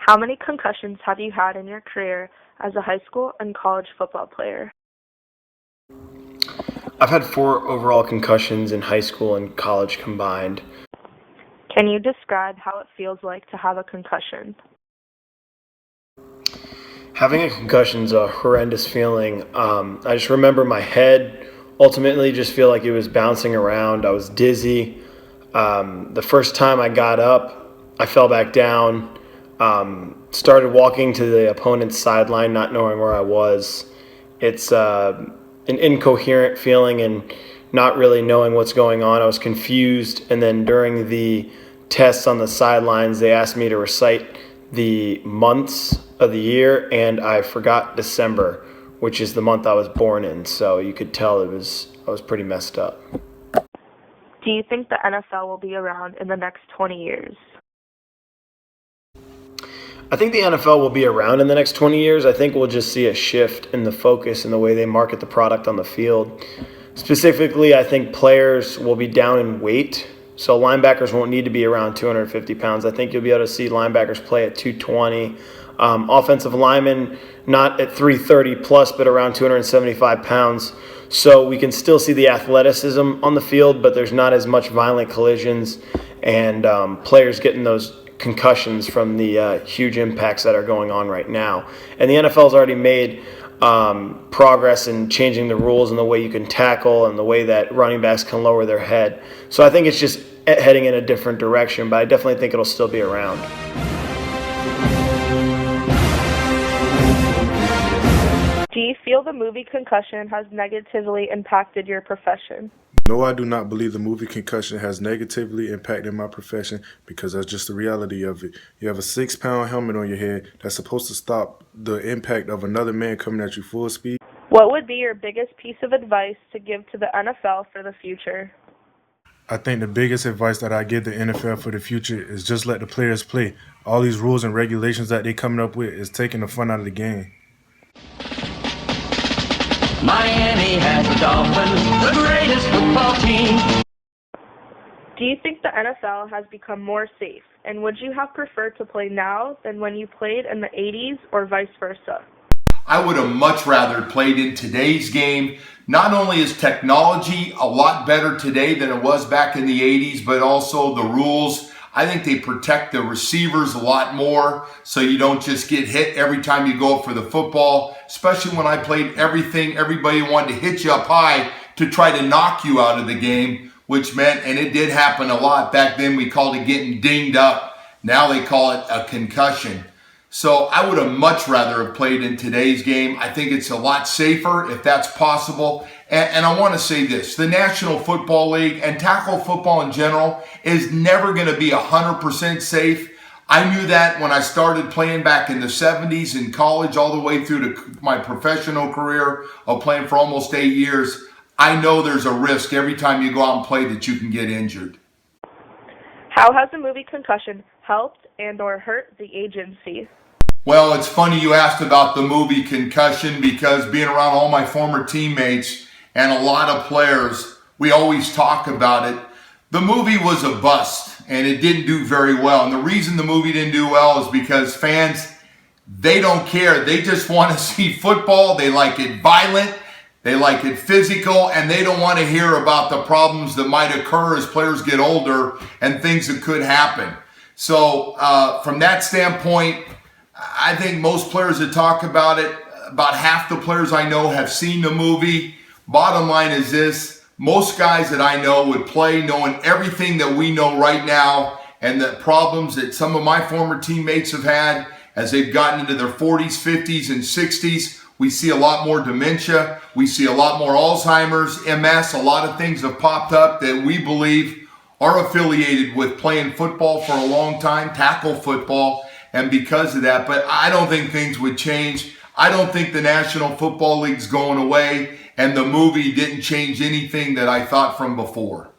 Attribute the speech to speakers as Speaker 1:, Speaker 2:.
Speaker 1: How many concussions have you had in your career as a high school and college football player?
Speaker 2: I've had 4 overall concussions in high school and college combined.
Speaker 1: Can you describe how it feels like to have a concussion?
Speaker 2: Having a concussion is a horrendous feeling. I just remember my head ultimately just feel like it was bouncing around. I was dizzy. The first time I got up, I fell back down, started walking to the opponent's sideline, not knowing where I was. It's an incoherent feeling and not really knowing what's going on. I was confused, and then during the tests on the sidelines, they asked me to recite the months of the year, and I forgot December, which is the month I was born in. So you could tell I was pretty messed up.
Speaker 1: Do you think the NFL will be around in the next 20 years?
Speaker 2: I think the NFL will be around in the next 20 years. I think we'll just see a shift in the focus and the way they market the product on the field. Specifically, I think players will be down in weight, so linebackers won't need to be around 250 pounds. I think you'll be able to see linebackers play at 220. Offensive linemen, not at 330 plus, but around 275 pounds. So we can still see the athleticism on the field, but there's not as much violent collisions and players getting those concussions from the huge impacts that are going on right now. And the NFL's already made progress in changing the rules and the way you can tackle and the way that running backs can lower their head. So I think it's just heading in a different direction, but I definitely think it'll still be around.
Speaker 1: Do you feel the movie Concussion has negatively impacted your profession?
Speaker 3: No, I do not believe the movie Concussion has negatively impacted my profession because that's just the reality of it. You have a 6-pound helmet on your head that's supposed to stop the impact of another man coming at you full speed.
Speaker 1: What would be your biggest piece of advice to give to the NFL for the future?
Speaker 3: I think the biggest advice that I give the NFL for the future is just let the players play. All these rules and regulations that they're coming up with is taking the fun out of the game.
Speaker 4: Miami has the Dolphins, the greatest football team.
Speaker 1: Do you think the NFL has become more safe, and would you have preferred to play now than when you played in the 80s or vice versa?
Speaker 5: I would have much rather played in today's game. Not only is technology a lot better today than it was back in the 80s, but also the rules. I think they protect the receivers a lot more so you don't just get hit every time you go up for the football. Especially when I played everybody wanted to hit you up high to try to knock you out of the game, which meant, and it did happen a lot. Back then we called it getting dinged up. Now they call it a concussion. So I would have much rather have played in today's game. I think it's a lot safer if that's possible. And I want to say this, the National Football League and tackle football in general is never going to be 100% safe. I knew that when I started playing back in the 70s in college all the way through to my professional career of playing for almost 8 years. I know there's a risk every time you go out and play that you can get injured.
Speaker 1: How has the movie Concussion helped and or hurt the agency?
Speaker 5: Well, it's funny you asked about the movie Concussion because being around all my former teammates and a lot of players, we always talk about it. The movie was a bust and it didn't do very well. And the reason the movie didn't do well is because fans, they don't care. They just want to see football. They like it violent. They like it physical, and they don't want to hear about the problems that might occur as players get older and things that could happen. So from that standpoint, I think most players that talk about it, about half the players I know have seen the movie. Bottom line is this, most guys that I know would play knowing everything that we know right now and the problems that some of my former teammates have had as they've gotten into their 40s, 50s, and 60s. We see a lot more dementia. We see a lot more Alzheimer's, MS. A lot of things have popped up that we believe are affiliated with playing football for a long time, tackle football, and because of that. But I don't think things would change. I don't think the National Football League's going away, and the movie didn't change anything that I thought from before.